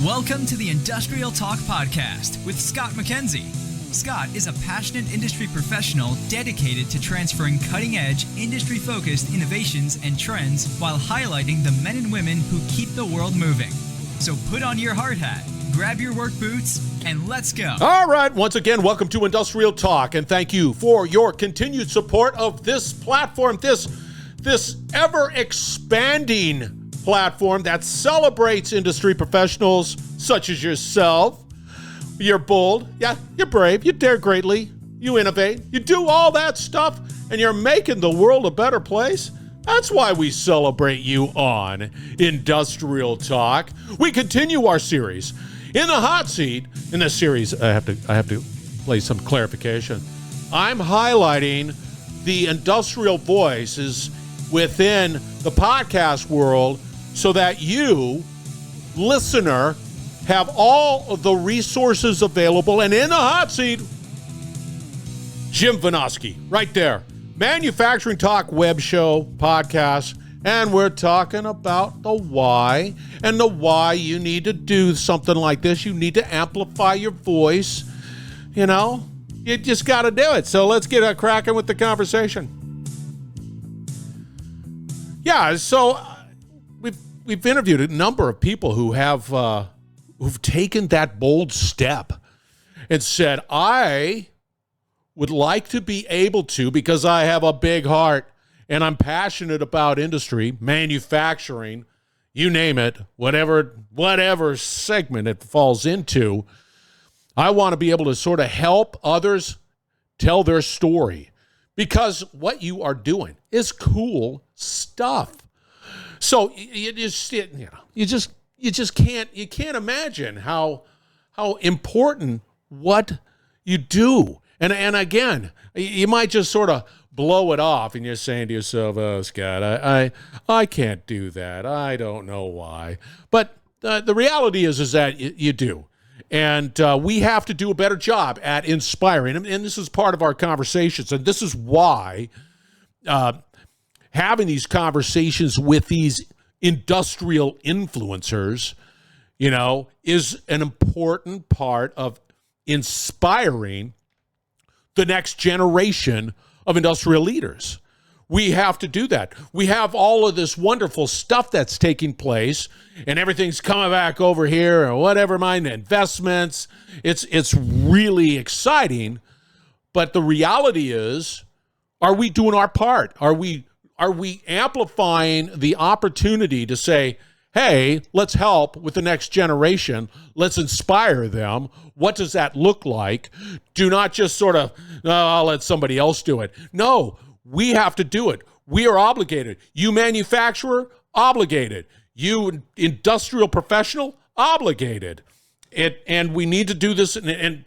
Welcome to the Industrial Talk Podcast with Scott Mackenzie. Scott is a passionate industry professional dedicated to transferring cutting-edge, industry-focused innovations and trends while highlighting the men and women who keep the world moving. So put on your hard hat, grab your work boots, and let's go. All right, once again, welcome to Industrial Talk, and thank you for your continued support of this platform, this ever-expanding platform that celebrates industry professionals such as yourself. You're bold, yeah, you're brave, you dare greatly, you innovate, you do all that stuff, and you're making the world a better place. That's why we celebrate you on Industrial Talk. We continue our series. In the hot seat, in this series, I have to play some clarification. I'm highlighting the industrial voices within the podcast world so that you, listener, have all of the resources available. And in the hot seat, Jim Vinoski, right there. Manufacturing Talk web show, podcast, and we're talking about the why and the why you need to do something like this. You need to amplify your voice. You know, you just got to do it. So let's get cracking with the conversation. Yeah, so we've interviewed a number of people who have who've taken that bold step and said, I would like to be able to, because I have a big heart and I'm passionate about industry, manufacturing, you name it, whatever segment it falls into. I want to be able to sort of help others tell their story, because what you are doing is cool stuff. So you just can't imagine how important what you do. And again, you might just sort of blow it off and you're saying to yourself, oh, Scott, I can't do that. I don't know why. But the reality is that you do. And we have to do a better job at inspiring. And this is part of our conversations. And this is why having these conversations with these industrial influencers, you know, is an important part of inspiring the next generation of industrial leaders. We have to do that. We have all of this wonderful stuff that's taking place, and everything's coming back over here, or whatever, investments. It's really exciting, but the reality is, are we doing our part? Are we amplifying the opportunity to say, hey, let's help with the next generation. Let's inspire them. What does that look like? Do not just sort of, I'll let somebody else do it. No, we have to do it. We are obligated. You manufacturer, obligated. You industrial professional, obligated. And we need to do this. And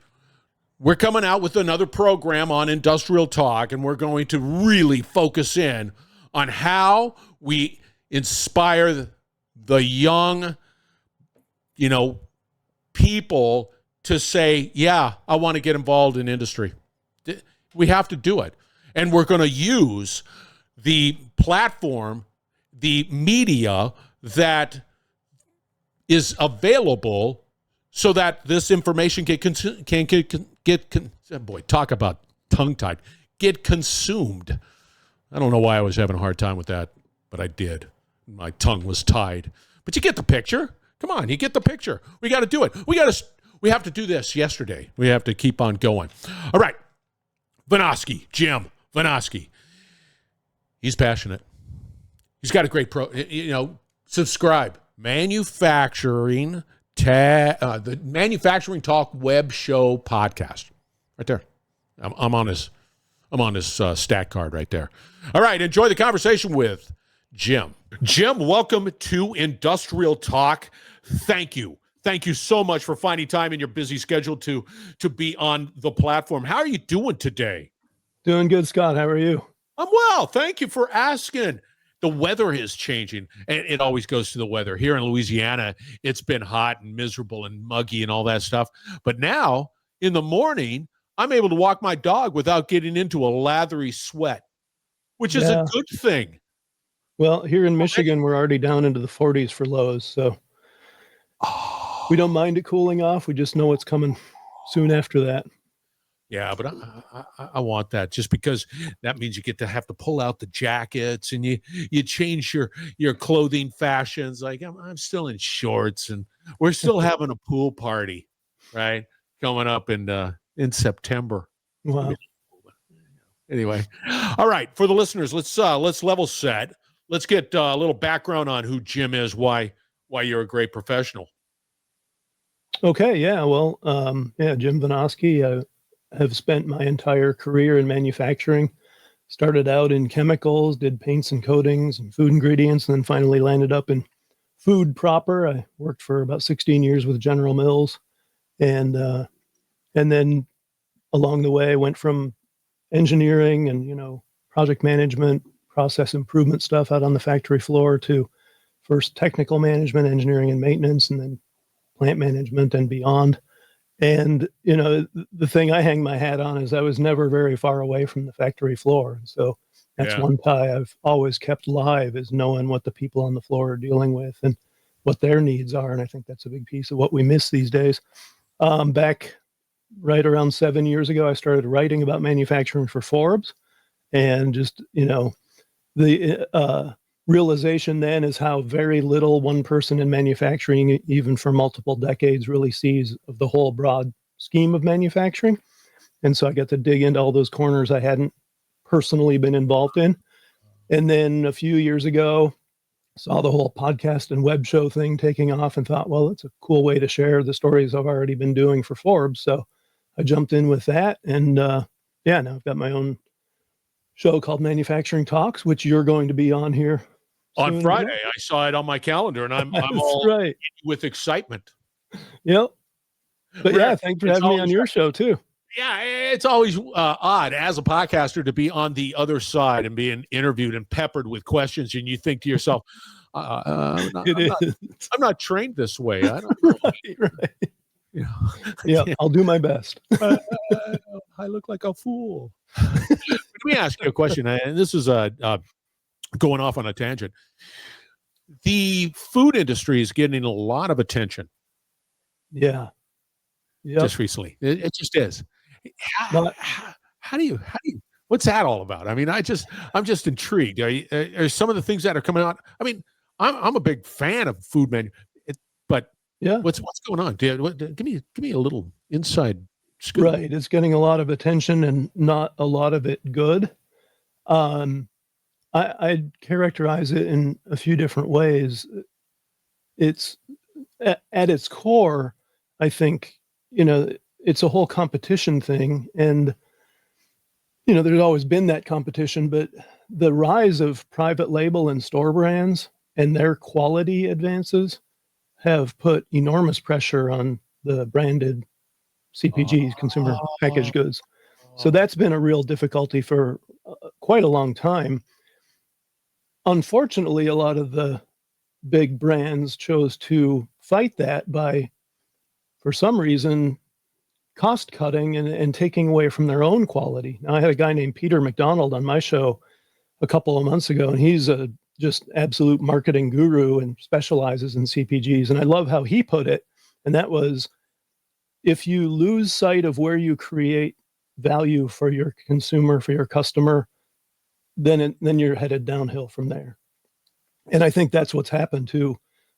we're coming out with another program on Industrial Talk, and we're going to really focus in on how we inspire the young, people to say, yeah, I want to get involved in industry. We have to do it. And we're going to use the platform, the media that is available so that this information talk about tongue-tied, get consumed. I don't know why I was having a hard time with that, but I did. My tongue was tied. But you get the picture. Come on, you get the picture. We got to do it. We have to do this yesterday. We have to keep on going. All right. Vinoski, Jim Vanoski. He's passionate. He's got a great subscribe. The Manufacturing Talk web show podcast. Right there. I'm on his stat card right there. All right, enjoy the conversation with Jim. Jim, welcome to Industrial Talk. Thank you. Thank you so much for finding time in your busy schedule to be on the platform. How are you doing today? Doing good, Scott. How are you? I'm well. Thank you for asking. The weather is changing, and it always goes to the weather. Here in Louisiana, it's been hot and miserable and muggy and all that stuff. But now, in the morning, I'm able to walk my dog without getting into a lathery sweat, which is a good thing. Well, here in Michigan, we're already down into the 40s for lows. So, We don't mind it cooling off. We just know it's coming soon after that. Yeah, but I want that just because that means you get to have to pull out the jackets and you change your clothing fashions. Like I'm still in shorts and we're still having a pool party, right? Coming up in September. Wow. Anyway, all right. For the listeners, let's level set. Let's get a little background on who Jim is, why you're a great professional. Okay. Yeah. Well, Jim Vinoski. I have spent my entire career in manufacturing. Started out in chemicals, did paints and coatings and food ingredients, and then finally landed up in food proper. I worked for about 16 years with General Mills, and then along the way, I went from engineering and project management, process improvement stuff out on the factory floor to first technical management, engineering and maintenance, and then plant management and beyond. And, the thing I hang my hat on is I was never very far away from the factory floor. So that's one tie I've always kept live, is knowing what the people on the floor are dealing with and what their needs are. And I think that's a big piece of what we miss these days. Back right around 7 years ago, I started writing about manufacturing for Forbes. And just, the realization then is how very little one person in manufacturing, even for multiple decades, really sees of the whole broad scheme of manufacturing. And so I got to dig into all those corners I hadn't personally been involved in. And then a few years ago, saw the whole podcast and web show thing taking off and thought, well, it's a cool way to share the stories I've already been doing for Forbes. So I jumped in with that. And now I've got my own show called Manufacturing Talks, which you're going to be on here on Friday. I saw it on my calendar, and I'm all right with excitement. Yep. But thanks for having me on your show too. Yeah, it's always odd as a podcaster to be on the other side and being interviewed and peppered with questions, and you think to yourself, I'm not trained this way. I don't know. Right. I'll do my best. I look like a fool. Let me ask you a question, and this is going off on a tangent. The food industry is getting a lot of attention. Yeah. Just recently. It just is. How do you what's that all about? I mean, I'm just intrigued. Are some of the things that are coming out? I mean, I'm a big fan of food menu, but what's going on? Give me a little inside scoop. Right. It's getting a lot of attention and not a lot of it good. I'd characterize it in a few different ways. It's at its core, I think, it's a whole competition thing. And, there's always been that competition, but the rise of private label and store brands and their quality advances have put enormous pressure on the branded CPGs, consumer packaged goods. So that's been a real difficulty for quite a long time. Unfortunately, a lot of the big brands chose to fight that by, for some reason, cost cutting and taking away from their own quality. Now, I had a guy named Peter McDonald on my show a couple of months ago, and he's a just absolute marketing guru and specializes in CPGs. And I love how he put it. And that was, if you lose sight of where you create value for your consumer, for your customer, then you're headed downhill from there. And I think that's what's happened to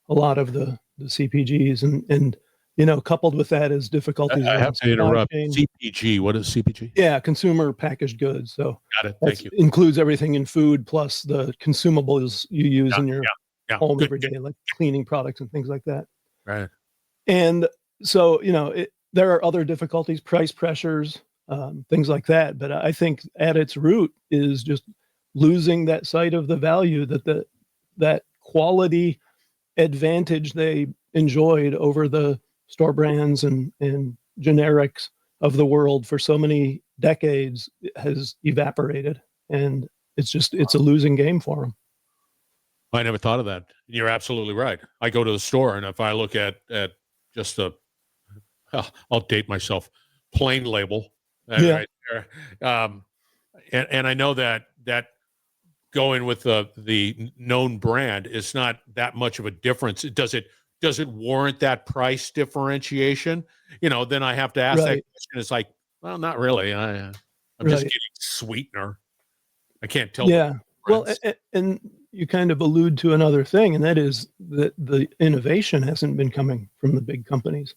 a lot of the CPGs. And coupled with that is difficulties. I have to interrupt. CPG. What is CPG? Yeah, consumer packaged goods. So got it. Thank you. Includes everything in food plus the consumables you use in your home every day, like cleaning products and things like that. Right. And so, there are other difficulties, price pressures, things like that. But I think at its root is just losing that sight of the value that quality advantage they enjoyed over the store brands and generics of the world for so many decades has evaporated, and it's a losing game for them. I never thought of that. You're absolutely right. I go to the store, and if I look at just I'll date myself, plain label right there, and I know that going with the known brand is not that much of a difference. Does it does it warrant that price differentiation? Then I have to ask that question. It's like, well, not really. I'm just getting sweetener. I can't tell. Yeah. Well, and you kind of allude to another thing, and that is that the innovation hasn't been coming from the big companies.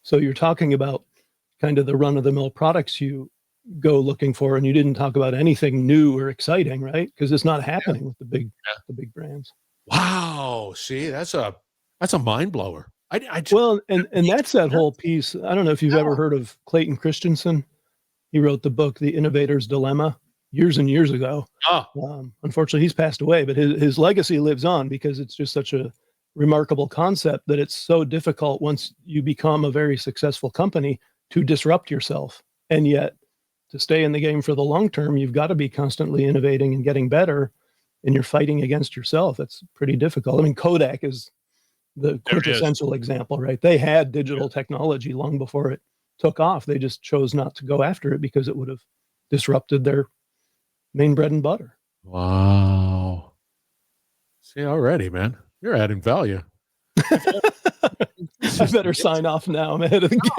So you're talking about kind of the run-of-the-mill products you go looking for, and you didn't talk about anything new or exciting, right? Because it's not happening with the big brands. Wow. See, that's a mind blower. Well, and that's that whole piece. I don't know if you've ever heard of Clayton Christensen. He wrote the book, The Innovator's Dilemma, years and years ago. Unfortunately, he's passed away, but his legacy lives on because it's just such a remarkable concept that it's so difficult once you become a very successful company to disrupt yourself. And yet, to stay in the game for the long term, you've got to be constantly innovating and getting better, and you're fighting against yourself. That's pretty difficult. I mean, Kodak is the quintessential example, right? They had digital technology long before it took off. They just chose not to go after it because it would have disrupted their main bread and butter. Wow. See, already, man, you're adding value. I better sign off now. I'm ahead of the game.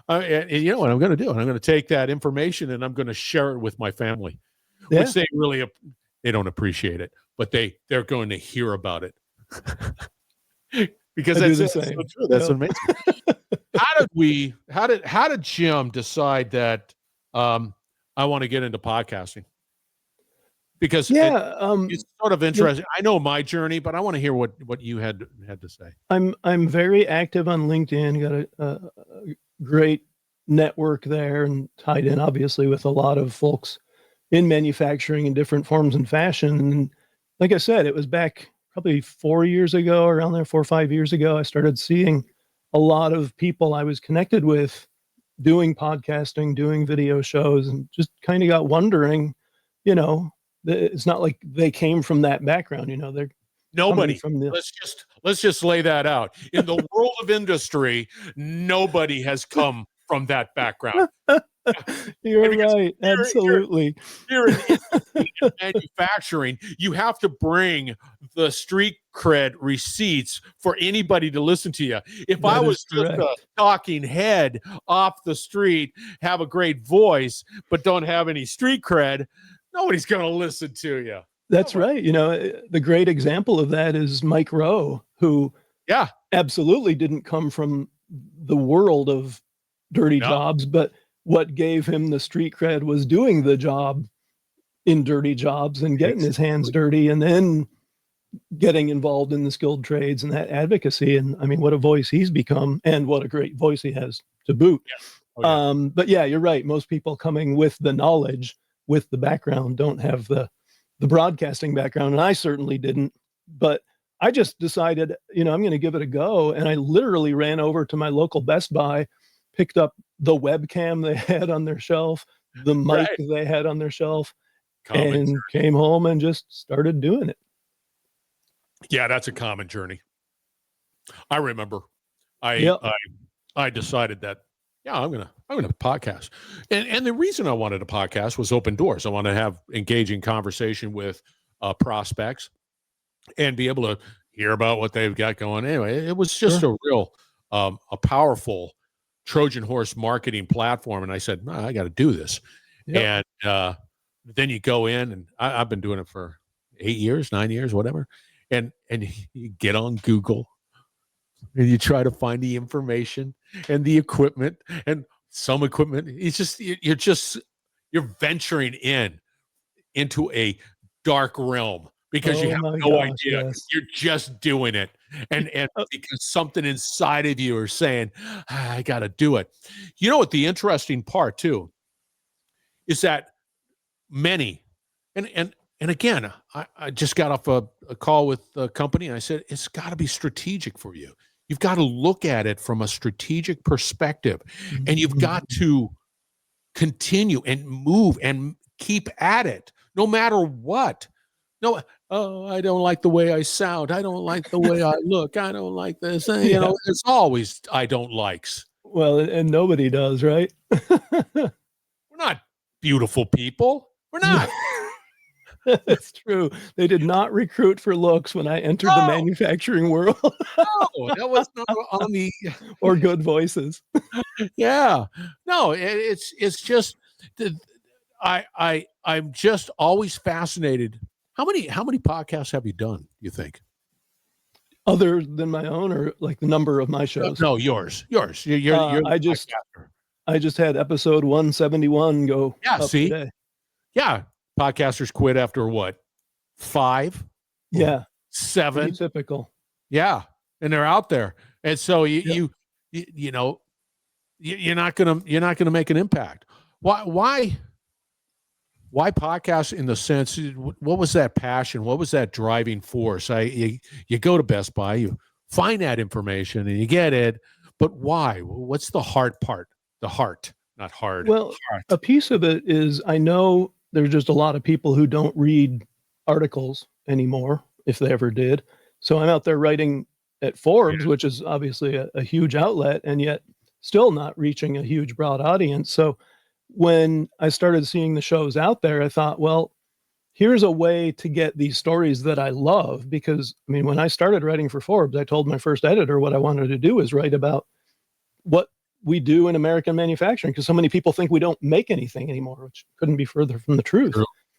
And you know what I'm going to do? I'm going to take that information and I'm going to share it with my family, which they don't appreciate it, but they're going to hear about it. Because that's so true. That's amazing. How did Jim decide that I want to get into podcasting? Because it's sort of interesting. I know my journey, but I want to hear what you had to say. I'm very active on LinkedIn. Got a great network there, and tied in obviously with a lot of folks in manufacturing in different forms and fashion. And like I said, it was back probably 4 years ago, around there, 4 or 5 years ago, I started seeing a lot of people I was connected with doing podcasting, doing video shows, and just kind of got wondering, it's not like they came from that background, they're nobody from the... let's just lay that out. In the world of industry, nobody has come from that background. You're right. Absolutely. Here in manufacturing, you have to bring the street cred receipts for anybody to listen to you. If I was just a talking head off the street, have a great voice, but don't have any street cred, nobody's going to listen to you. That's right. The great example of that is Mike Rowe, who absolutely didn't come from the world of dirty jobs, but what gave him the street cred was doing the job in dirty jobs and getting his hands dirty, and then getting involved in the skilled trades and that advocacy. And I mean, what a voice he's become, and what a great voice he has to boot. But yeah, you're right. Most people coming with the knowledge, with the background, don't have the broadcasting background. And I certainly didn't, but I just decided, I'm going to give it a go. And I literally ran over to my local Best Buy, picked up the webcam they had on their shelf, the mic they had on their shelf, and came home and just started doing it. Yeah, that's a common journey. I remember I decided that, I'm gonna podcast. And the reason I wanted a podcast was open doors. I want to have engaging conversation with prospects and be able to hear about what they've got going. Anyway, it was just a real a powerful Trojan horse marketing platform. And I said, I got to do this. And then you go in, and I've been doing it for 8 years, 9 years, whatever. And you get on Google and you try to find the information and the equipment, and some equipment. It's just, you're venturing into a dark realm because you have no idea. Yes. You're just doing it. And because something inside of you are saying, I got to do it. You know what the interesting part too is that many, and again, I just got off a call with a company, and I said, it's got to be strategic for you. You've got to look at it from a strategic perspective, and you've got to continue and move and keep at it no matter what. No, I don't like the way I sound. I don't like the way I look. I don't like this. It's always I don't likes. Well, and nobody does, right? We're not beautiful people. We're not. That's true. They did not recruit for looks when I entered the No, manufacturing world no, that was not on the. or good voices. Yeah, no, it's just the, I'm just always fascinated. How many podcasts have you done? You think? Other than my own, or like the number of my shows? No, yours. You're the podcaster. I just had episode 171 go Yeah, up see, today. yeah, podcasters quit after what? 5, Yeah, 7. pretty typical. Yeah, and they're out there, and so Yep. you know you're not gonna make an impact. Why podcasts in the sense? What was that passion? What was that driving force? You go to Best Buy, you find that information, and you get it. But why? What's the hard part? The heart, not hard. Well, Heart. a piece of it is I know there's just a lot of people who don't read articles anymore, if they ever did. So I'm out there writing at Forbes, which is obviously a huge outlet, and yet still not reaching a huge broad audience. So when I started seeing the shows out there, I thought, well, here's a way to get these stories that I love. Because I mean, when I started writing for Forbes, I told my first editor what I wanted to do is write about what we do in American manufacturing, because so many people think we don't make anything anymore, which couldn't be further from the truth.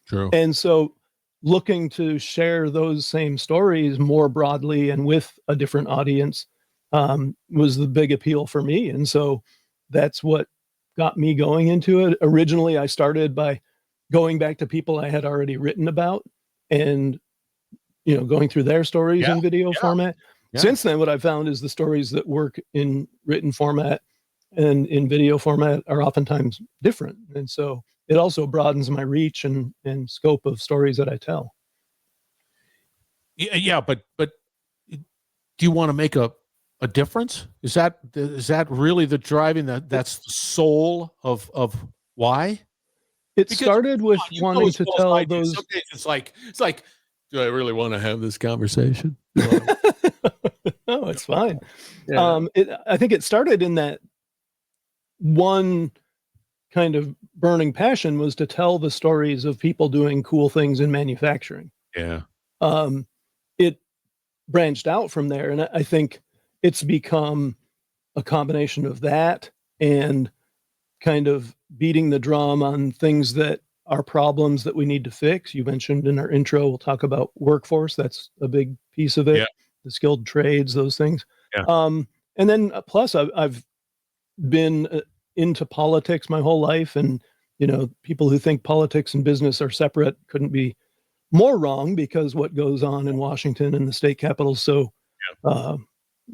True. And so looking to share those same stories more broadly and with a different audience was the big appeal for me. And so that's what got me going into it. Originally, I started by going back to people I had already written about and, going through their stories in video format. Yeah. Since then, what I've found is the stories that work in written format and in video format are oftentimes different. And so it also broadens my reach and scope of stories that I tell. Yeah, but do you want to make a difference? Is that really the driving that's the soul of why? It started with wanting to tell those. Some days it's like, do I really want to have this conversation? No, it's fine. Yeah. I think it started in that one kind of burning passion was to tell the stories of people doing cool things in manufacturing. Yeah. It branched out from there, and I think it's become a combination of that and kind of beating the drum on things that are problems that we need to fix. You mentioned in our intro, we'll talk about workforce. That's a big piece of it. Yeah. The skilled trades, those things. Yeah. And then plus I've been into politics my whole life, and people who think politics and business are separate couldn't be more wrong, because what goes on in Washington and the state capitals so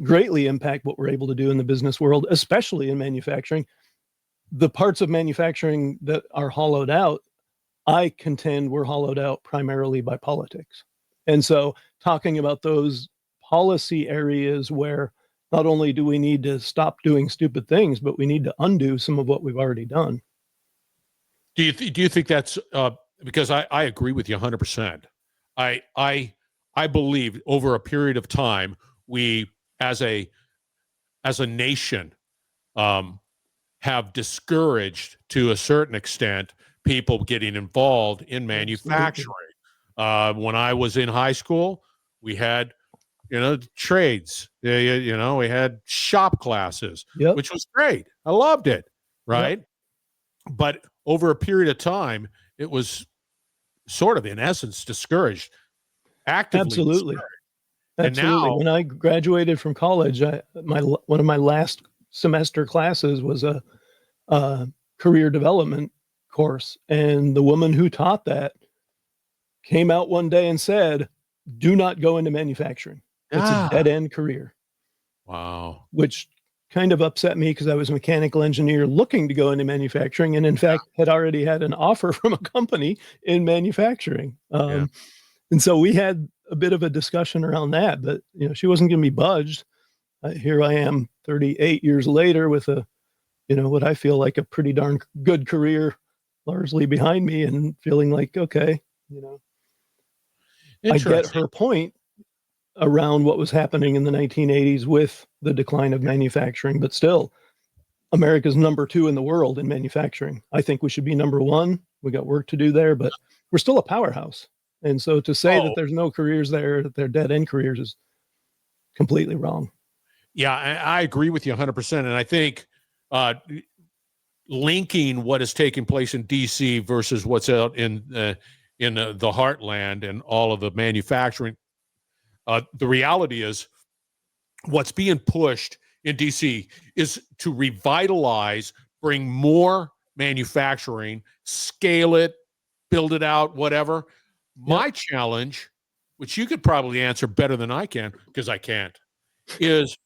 greatly impact what we're able to do in the business world, especially in manufacturing. The parts of manufacturing that are hollowed out, I contend were hollowed out primarily by politics. And so talking about those policy areas where not only do we need to stop doing stupid things, but we need to undo some of what we've already done. Do you think that's because I agree with you 100%. I believe over a period of time, we as a nation have discouraged to a certain extent people getting involved in manufacturing. When I was in high school, we had trades. We had shop classes, which was great. I loved it, right? Yep. But over a period of time, it was sort of, in essence, discouraged. Actively Absolutely. discouraged. Absolutely. When I graduated from college, one of my last semester classes was a career development course, and the woman who taught that came out one day and said, "Do not go into manufacturing. It's a dead-end career." Wow. Which kind of upset me, because I was a mechanical engineer looking to go into manufacturing, and in fact had already had an offer from a company in manufacturing. And so we had a bit of a discussion around that, but she wasn't going to be budged. Here I am 38 years later with what I feel like a pretty darn good career largely behind me, and feeling like, okay, I get her point around what was happening in the 1980s with the decline of manufacturing, but still America's number 2 in the world in manufacturing. I think we should be number 1. We got work to do there, but we're still a powerhouse. And so to say that there's no careers there, that they're dead end careers, is completely wrong. Yeah, I agree with you 100%. And I think linking what is taking place in D.C. versus what's out in the heartland and all of the manufacturing, the reality is what's being pushed in D.C. is to revitalize, bring more manufacturing, scale it, build it out, whatever. My challenge, which you could probably answer better than I can, because I can't, is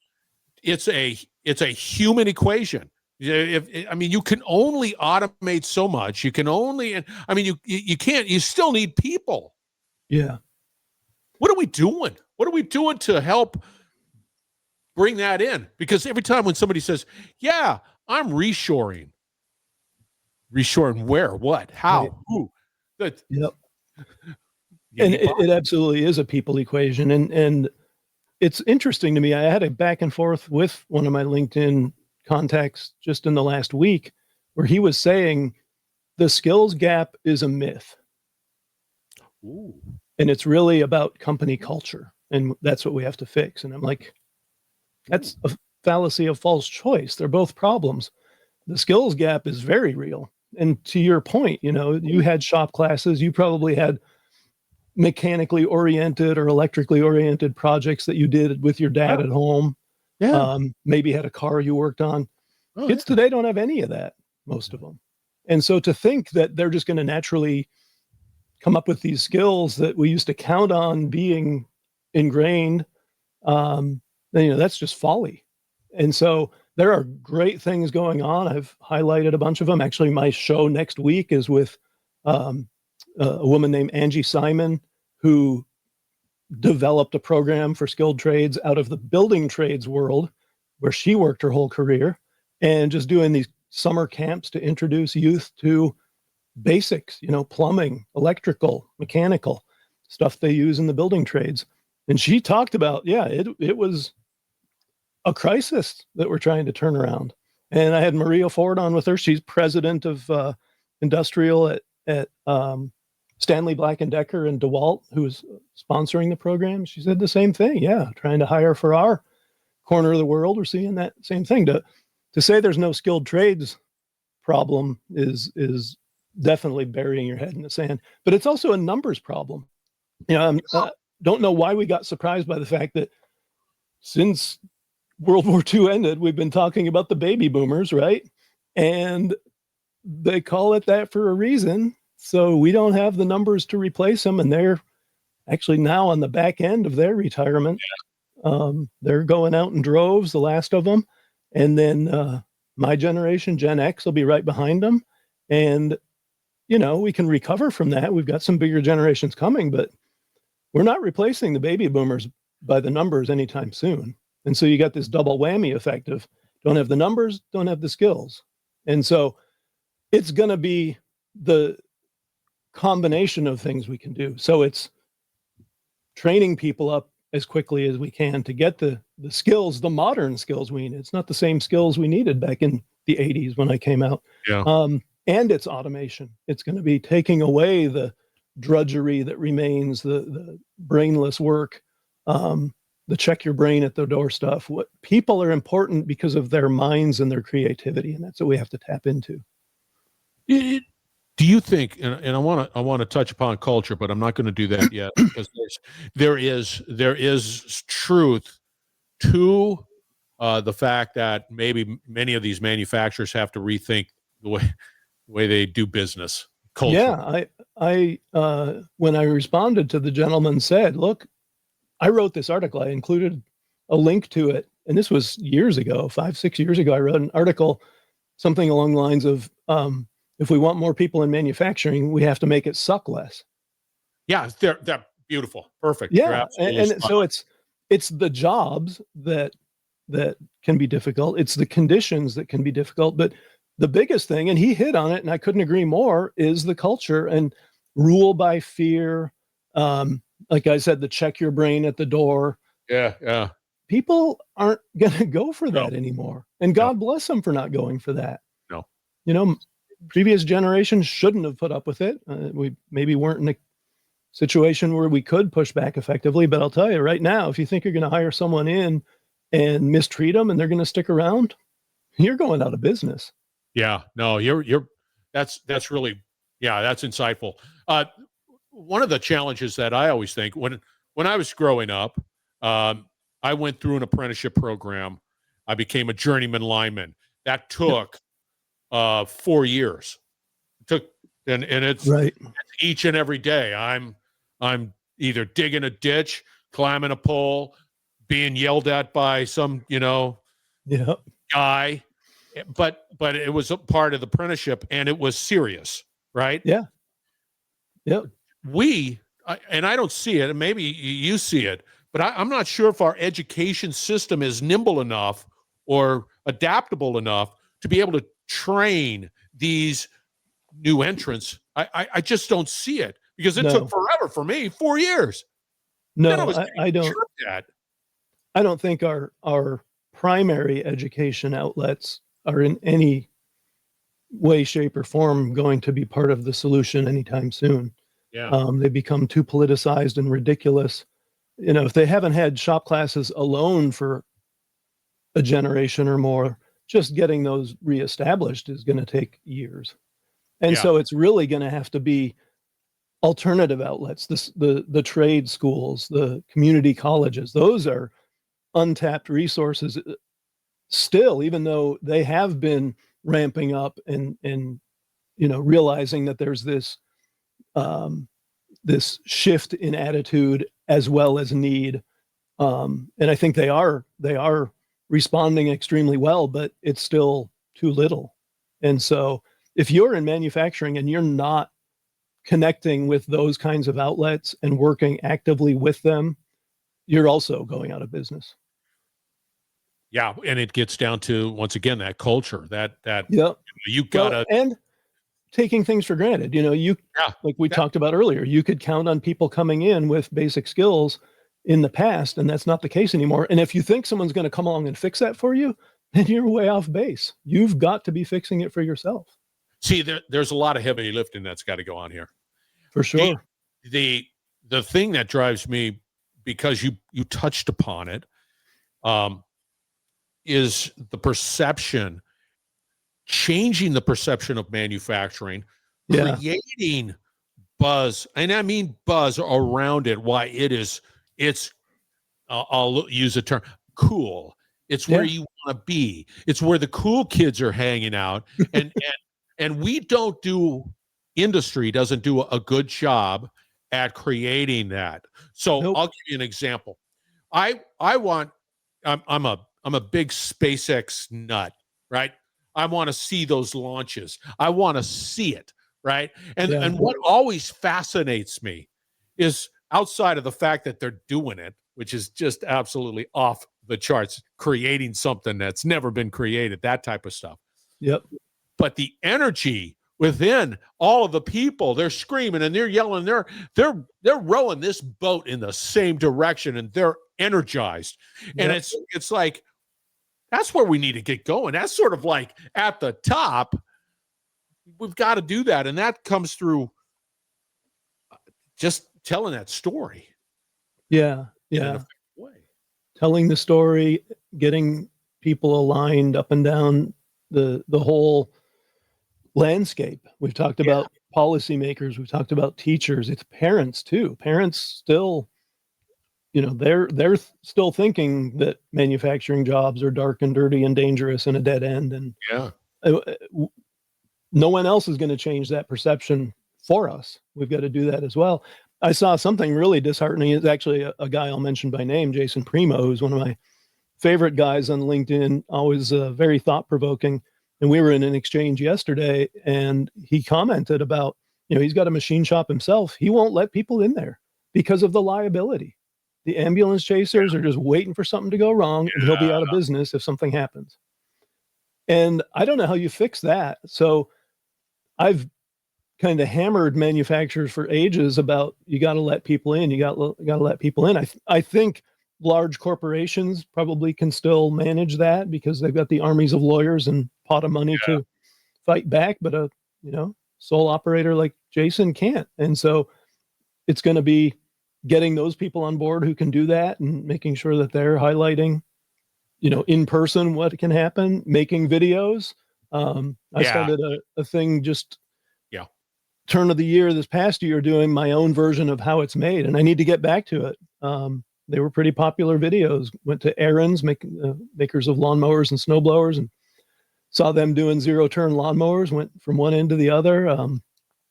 it's a human equation. You can only automate so much. You can only, you can't, you still need people. Yeah. What are we doing? What are we doing to help bring that in? Because every time when somebody says, yeah, I'm reshoring where, what, how, right. Who? That, yep. And it absolutely is a people equation. And it's interesting to me. I had a back and forth with one of my LinkedIn contacts just in the last week where he was saying the skills gap is a myth. Ooh. And it's really about company culture. And that's what we have to fix. And I'm like, that's a fallacy of false choice. They're both problems. The skills gap is very real. And to your point, you had shop classes, you probably had mechanically oriented or electrically oriented projects that you did with your dad at home. Yeah. Maybe had a car you worked on. Oh, Kids today don't have any of that, most of them. And so to think that they're just going to naturally come up with these skills that we used to count on being ingrained, that's just folly. And so there are great things going on. I've highlighted a bunch of them. Actually, my show next week is with a woman named Angie Simon, who developed a program for skilled trades out of the building trades world, where she worked her whole career, and just doing these summer camps to introduce youth to basics, plumbing, electrical, mechanical stuff they use in the building trades. And she talked about, it was a crisis that we're trying to turn around. And I had Maria Ford on with her. She's president of industrial at Stanley Black & Decker in DeWalt, who is sponsoring the program. She said the same thing. Yeah, trying to hire for our corner of the world. We're seeing that same thing. To say there's no skilled trades problem is definitely burying your head in the sand. But it's also a numbers problem. Don't know why we got surprised by the fact that since World War II ended, we've been talking about the baby boomers, right? And they call it that for a reason. So we don't have the numbers to replace them. And they're actually now on the back end of their retirement. They're going out in droves, the last of them. And then my generation, Gen X, will be right behind them. And, we can recover from that. We've got some bigger generations coming, but we're not replacing the baby boomers by the numbers anytime soon. And so you got this double whammy effect of don't have the numbers, don't have the skills. And so it's going to be the combination of things we can do. So it's training people up as quickly as we can to get the skills, the modern skills we need. It's not the same skills we needed back in the 80s when I came out. Yeah. And it's automation. It's going to be taking away the drudgery that remains, the brainless work, the check your brain at the door stuff. What people are important because of their minds and their creativity, and that's what we have to tap into. Do you think? And I want to touch upon culture, but I'm not going to do that yet because there is truth to the fact that maybe many of these manufacturers have to rethink the way they do business. Culture. Yeah, I when I responded to the gentleman said, look, I wrote this article. I included a link to it. And this was years ago, 5-6 years ago. I wrote an article, something along the lines of, if we want more people in manufacturing, we have to make it suck less. Yeah, they're beautiful. Perfect. Yeah. And so it's the jobs that can be difficult. It's the conditions that can be difficult. But the biggest thing, and he hit on it, and I couldn't agree more, is the culture and rule by fear. Like I said, the check your brain at the door. Yeah. People aren't going to go for that anymore. And God bless them for not going for that. No. Previous generations shouldn't have put up with it. We maybe weren't in a situation where we could push back effectively. But I'll tell you right now, if you think you're going to hire someone in and mistreat them and they're going to stick around, you're going out of business. Yeah, no, that's really, yeah, that's insightful. One of the challenges that I always think when I was growing up, I went through an apprenticeship program. I became a journeyman lineman. That took 4 years. And it's, right. It's each and every day. I'm either digging a ditch, climbing a pole, being yelled at by some, guy. But it was a part of the apprenticeship, and it was serious, right? Yeah. Yep. And I don't see it, and maybe you see it, but I'm not sure if our education system is nimble enough or adaptable enough to be able to train these new entrants. I just don't see it, because it took forever for me, 4 years. No, I don't. I don't think our primary education outlets are in any way, shape, or form going to be part of the solution anytime soon. Yeah. They become too politicized and ridiculous. If they haven't had shop classes alone for a generation or more, just getting those reestablished is going to take years. And so it's really going to have to be alternative outlets, the trade schools, the community colleges. Those are untapped resources still, even though they have been ramping up and realizing that there's this shift in attitude as well as need. And I think they are responding extremely well, but it's still too little. And so if you're in manufacturing and you're not connecting with those kinds of outlets and working actively with them, you're also going out of business. Yeah, and it gets down to, once again, that culture that you gotta, and taking things for granted. Like we talked about earlier, you could count on people coming in with basic skills in the past, and that's not the case anymore. And if you think someone's going to come along and fix that for you, then you're way off base. You've got to be fixing it for yourself. See, there's a lot of heavy lifting that's got to go on here. For sure. The thing that drives me, because you touched upon it, is the perception, changing the perception of manufacturing, creating buzz, and I mean buzz around it. Why it's I'll use a term, cool. It's where you want to be. It's where the cool kids are hanging out, and we don't do, industry doesn't do a good job at creating that. So I'll give you an example. I'm a big SpaceX nut, right? I want to see those launches. I want to see it, right? And what always fascinates me is, outside of the fact that they're doing it, which is just absolutely off the charts, creating something that's never been created, that type of stuff. Yep. But the energy within all of the people, they're screaming and they're yelling, they're rowing this boat in the same direction, and they're energized. And it's like, that's where we need to get going. That's sort of like at the top. We've got to do that. And that comes through just telling that story. Yeah. Telling the story, getting people aligned up and down the whole landscape. We've talked about policymakers. We've talked about teachers. It's parents too. Parents still, they're still thinking that manufacturing jobs are dark and dirty and dangerous and a dead end. And no one else is going to change that perception for us. We've got to do that as well. I saw something really disheartening. It's actually a guy I'll mention by name, Jason Primo, who's one of my favorite guys on LinkedIn, always very thought-provoking. And we were in an exchange yesterday, and he commented about, he's got a machine shop himself. He won't let people in there because of the liability. The ambulance chasers are just waiting for something to go wrong, and he'll be out of business if something happens. And I don't know how you fix that. So I've kind of hammered manufacturers for ages about, you got to let people in. You got to let people in. I think large corporations probably can still manage that because they've got the armies of lawyers and pot of money to fight back. But a sole operator like Jason can't. And so it's going to be getting those people on board who can do that and making sure that they're highlighting, in person what can happen, making videos. I started a thing just turn of the year this past year doing my own version of how it's made, and I need to get back to it. They were pretty popular videos. Went to Aaron's, makers of lawnmowers and snowblowers, and saw them doing zero-turn lawnmowers, went from one end to the other.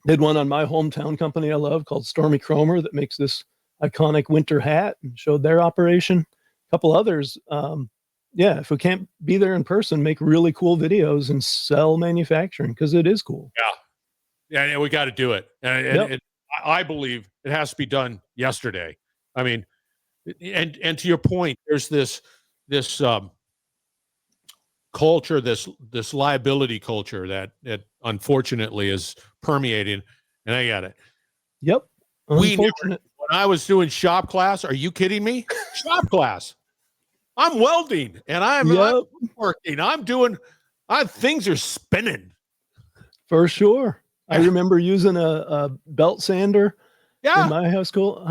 Did one on my hometown company I love called Stormy Cromer that makes this iconic winter hat, and showed their operation. A couple others. If we can't be there in person, make really cool videos and sell manufacturing, because it is cool. Yeah, we got to do it. And I believe it has to be done yesterday. I mean, and to your point, there's this culture, this liability culture that unfortunately is permeating, and I got it. Yep. When I was doing shop class, are you kidding me? Shop class. I'm welding and I'm working. Things are spinning. For sure. I remember using a belt sander in my high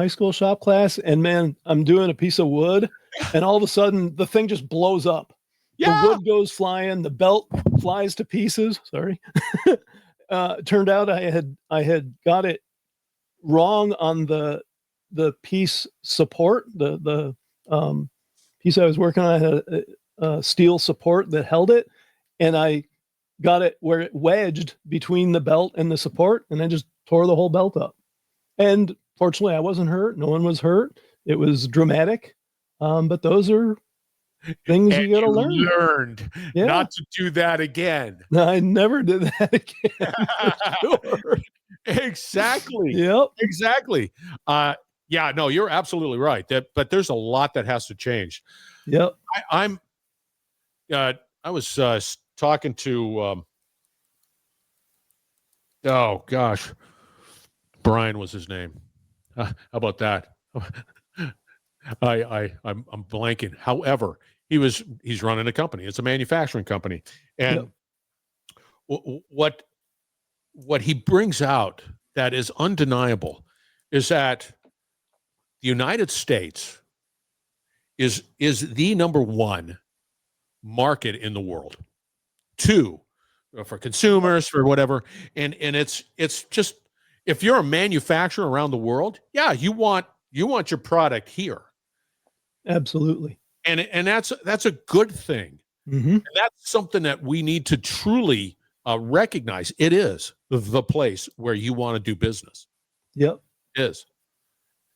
school shop class, and man, I'm doing a piece of wood, and all of a sudden the thing just blows up. The wood goes flying, the belt flies to pieces. Sorry. Turned out I had got it wrong on the piece support. The piece I was working on had a steel support that held it, and I got it where it wedged between the belt and the support, and I just tore the whole belt up. And fortunately I wasn't hurt. No one was hurt. It was dramatic. But those are things you got to learn. Learned not to do that again. I never did that again. Sure. Exactly. Yep. Exactly. No, you're absolutely right. But there's a lot that has to change. Yep. I was talking to Brian was his name. How about that? I'm blanking. However, he's running a company. It's a manufacturing company, and what he brings out that is undeniable is that the United States is the number one market in the world. 2 for consumers, for whatever, and it's just, if you're a manufacturer around the world, you want your product here. Absolutely. And that's a good thing. Mm-hmm. And that's something that we need to truly recognize. It is the place where you want to do business. Yep. It is.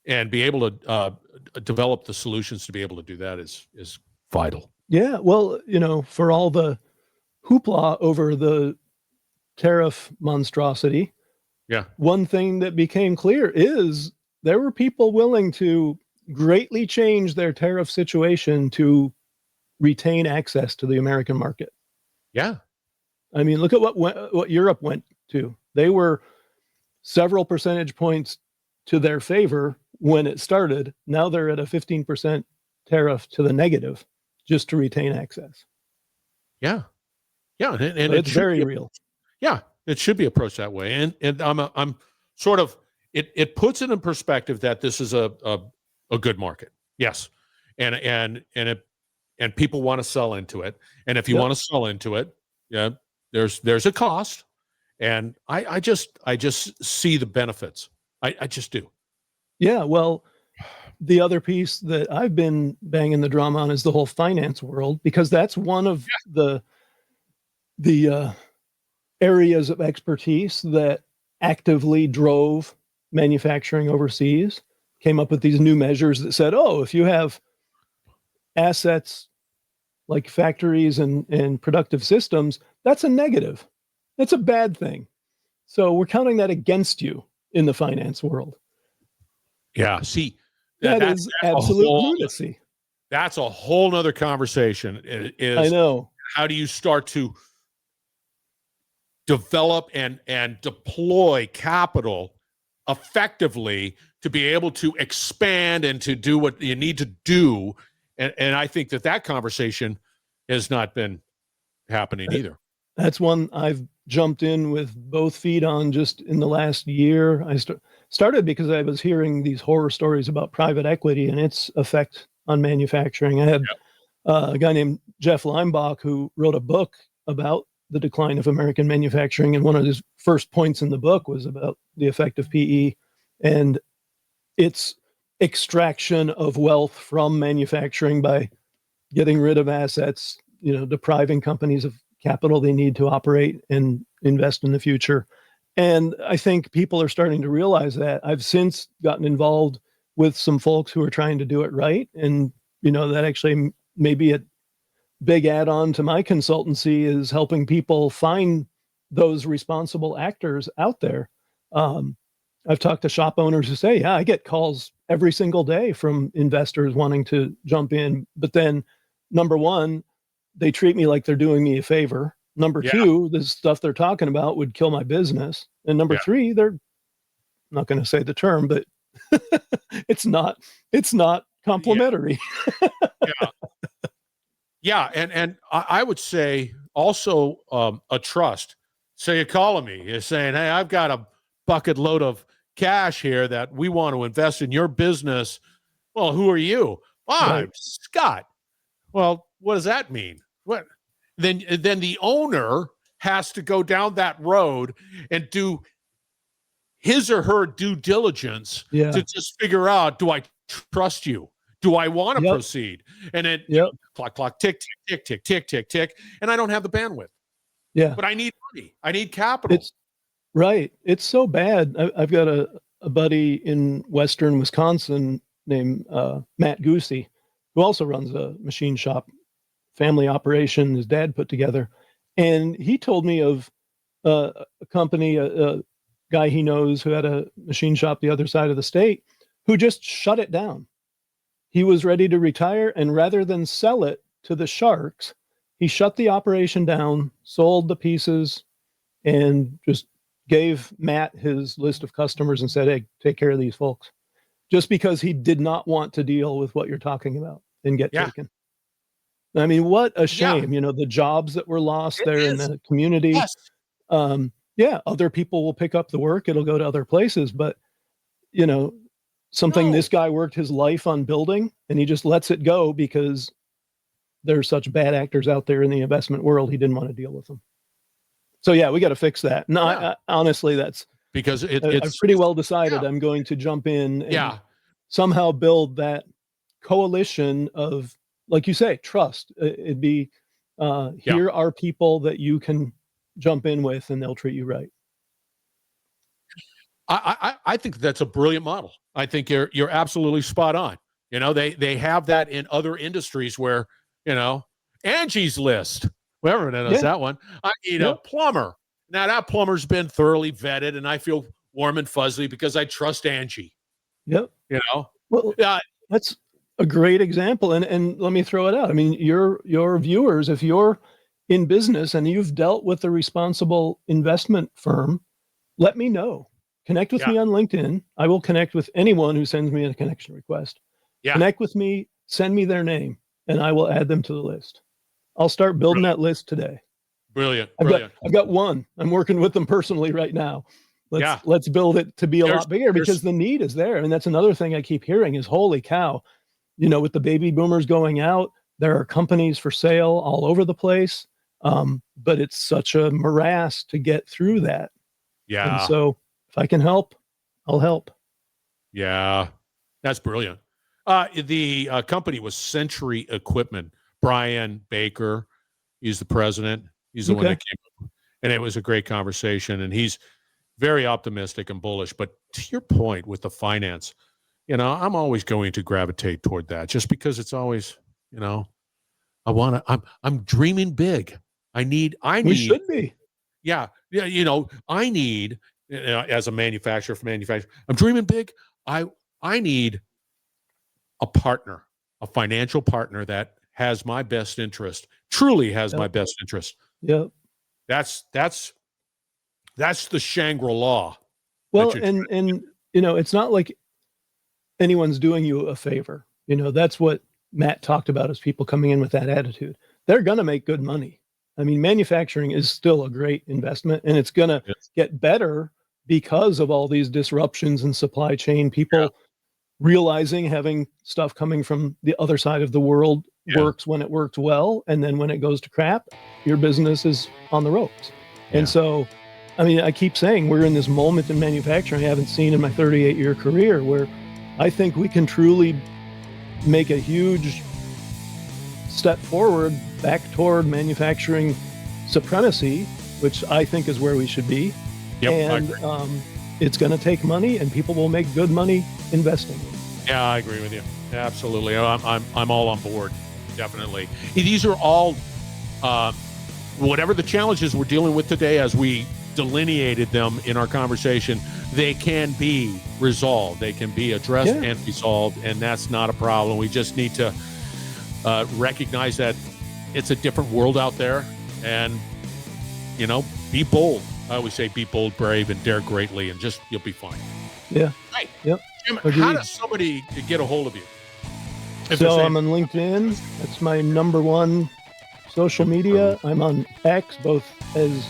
And be able to develop the solutions to be able to do that is vital. Yeah. Well, for all the hoopla over the tariff monstrosity, one thing that became clear is there were people willing to greatly change their tariff situation to retain access to the American market. Yeah. I mean, look at what Europe went to. They were several percentage points to their favor when it started. Now they're at a 15% tariff to the negative just to retain access. Yeah. Yeah. And it's very real. Yeah. It should be approached that way. And I'm sort of, it puts it in perspective that this is a good market. Yes. And people want to sell into it. And if you want to sell into it, there's a cost. And I just see the benefits. I just do. Yeah. Well, the other piece that I've been banging the drum on is the whole finance world, because that's one of the areas of expertise that actively drove manufacturing overseas. Came up with these new measures that said, if you have assets like factories and productive systems, that's a negative. That's a bad thing. So we're counting that against you in the finance world. Yeah. See, that's absolute lunacy. That's a whole nother conversation. I know. How do you start to develop and deploy capital effectively to be able to expand and to do what you need to do? And I think that conversation has not been happening either. That's one I've jumped in with both feet on just in the last year. started because I was hearing these horror stories about private equity and its effect on manufacturing. I had a guy named Jeff Leimbach who wrote a book about the decline of American manufacturing. And one of his first points in the book was about the effect of PE and its extraction of wealth from manufacturing by getting rid of assets, depriving companies of capital they need to operate and invest in the future. And I think people are starting to realize that. I've since gotten involved with some folks who are trying to do it right. And, that actually may be a big add-on to my consultancy, is helping people find those responsible actors out there. I've talked to shop owners who say, I get calls every single day from investors wanting to jump in. But then, number one, they treat me like they're doing me a favor. Number two, the stuff they're talking about would kill my business. And number three, they're not going to say the term, but it's not complimentary. And I would say also a trust. So you're calling me, you're saying, hey, I've got a bucket load of cash here that we want to invest in your business. Well, who are you? I'm Scott. Well, what does that mean? What? Then the owner has to go down that road and do his or her due diligence to just figure out, do I trust you? Do I want to proceed? And then clock, tick, tick, tick, tick, tick, tick. And I don't have the bandwidth. Yeah. But I need money. I need capital. It's so bad. I've got a buddy in Western Wisconsin named Matt Goosey, who also runs a machine shop, family operation his dad put together. And he told me of a company, a guy he knows who had a machine shop the other side of the state, who just shut it down. He was ready to retire, and rather than sell it to the sharks, he shut the operation down, sold the pieces, and just gave Matt his list of customers and said, hey, take care of these folks. Just because he did not want to deal with what you're talking about and get taken. I mean, what a shame, the jobs that were lost in the community. Yes. Other people will pick up the work. It'll go to other places, but this guy worked his life on building, and he just lets it go because there's such bad actors out there in the investment world. He didn't want to deal with them. So we got to fix that. No, I, honestly, that's because I've pretty well decided I'm going to jump in and somehow build that coalition of, like you say, trust. It'd be, here are people that you can jump in with and they'll treat you right. I think that's a brilliant model. I think you're absolutely spot on. They have that in other industries where, Angie's List, whoever knows that one. I need a plumber. Now that plumber's been thoroughly vetted, and I feel warm and fuzzy because I trust Angie. Yep. Well, that's a great example. And let me throw it out. I mean, your viewers, if you're in business and you've dealt with a responsible investment firm, let me know. Connect with me on LinkedIn. I will connect with anyone who sends me a connection request. Connect with me, send me their name, and I will add them to the list. I'll start building that list today. Brilliant. I've got one. I'm working with them personally right now. Let's build it to be a lot bigger because the need is there. And that's another thing I keep hearing is, holy cow, with the baby boomers going out, there are companies for sale all over the place. But it's such a morass to get through that. Yeah. And so if I can help, I'll help. Yeah, that's brilliant. The company was Century Equipment. Brian Baker, he's the president. He's the one that came up. And it was a great conversation. And he's very optimistic and bullish. But to your point with the finance, I'm always going to gravitate toward that just because it's always, I'm dreaming big. We should be. Yeah. I need, as a manufacturer, I'm dreaming big. I need a partner, a financial partner that has my best interest, truly has my best interest. Yep. That's the Shangri-La. Well, and it's not like anyone's doing you a favor. That's what Matt talked about, is people coming in with that attitude. They're going to make good money. I mean, manufacturing is still a great investment, and it's going to get better because of all these disruptions in supply chain, people realizing having stuff coming from the other side of the world works when it works well. And then when it goes to crap, your business is on the ropes. And so, I mean, I keep saying we're in this moment in manufacturing I haven't seen in my 38-year career, where I think we can truly make a huge step forward back toward manufacturing supremacy, which I think is where we should be. And it's going to take money, and people will make good money investing. Yeah, I agree with you. Absolutely. I'm all on board. Definitely. These are all, whatever the challenges we're dealing with today, as we delineated them in our conversation, they can be resolved. They can be addressed and resolved, and that's not a problem. We just need to recognize that it's a different world out there, and, you know, be bold. I always say be bold, brave, and dare greatly, and just you'll be fine. Yeah. Right. Yep. Jim, how does somebody get a hold of you? So I'm on LinkedIn. That's my number one social media. I'm on X, both as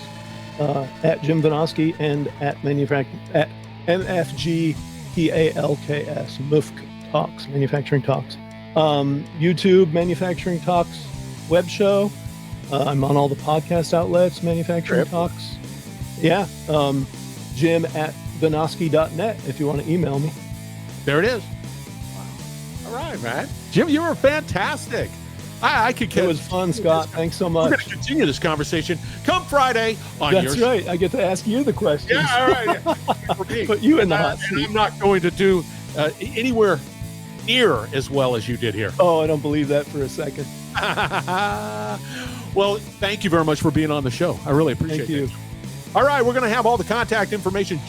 at Jim Vinoski and at MFG TALKS, MUFC Talks, Manufacturing Talks. YouTube, Manufacturing Talks web show. I'm on all the podcast outlets, Manufacturing Talks. Yeah. Jim at Vinoski.net if you want to email me. There it is. All right, man. Jim, you were fantastic. I could. It was fun, Scott. Thanks so much. We're going to continue this conversation come Friday on That's right. I get to ask you the questions. Yeah, all right. Yeah. Put you in the hot seat. I'm not going to do anywhere near as well as you did here. Oh, I don't believe that for a second. Well, thank you very much for being on the show. I really appreciate it. Thank you. All right, we're going to have all the contact information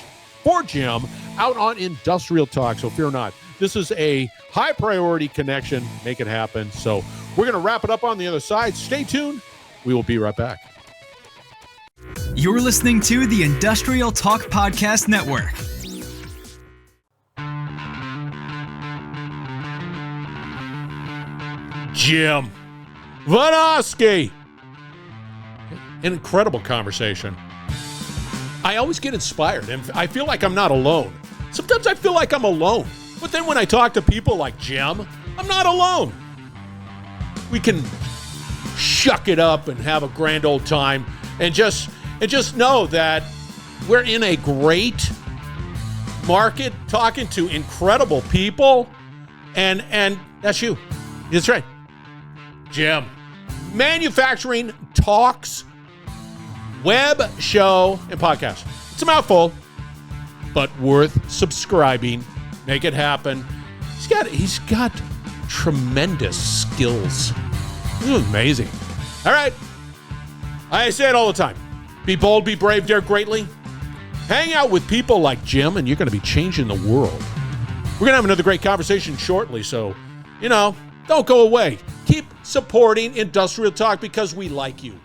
for Jim out on Industrial Talk, so fear not. This is a high priority connection. Make it happen. So we're going to wrap it up on the other side. Stay tuned. We will be right back. You're listening to the Industrial Talk Podcast Network. Jim Vanoski. An incredible conversation. I always get inspired, and I feel like I'm not alone. Sometimes I feel like I'm alone. But then when I talk to people like Jim, I'm not alone. We can shuck it up and have a grand old time and just know that we're in a great market talking to incredible people, and that's you. That's right. Jim. Manufacturing Talks web show and podcast. It's a mouthful, but worth subscribing. Make it happen. He's got tremendous skills. This is amazing. All right. I say it all the time. Be bold, be brave, dare greatly. Hang out with people like Jim, and you're going to be changing the world. We're going to have another great conversation shortly, so, don't go away. Keep supporting Industrial Talk because we like you.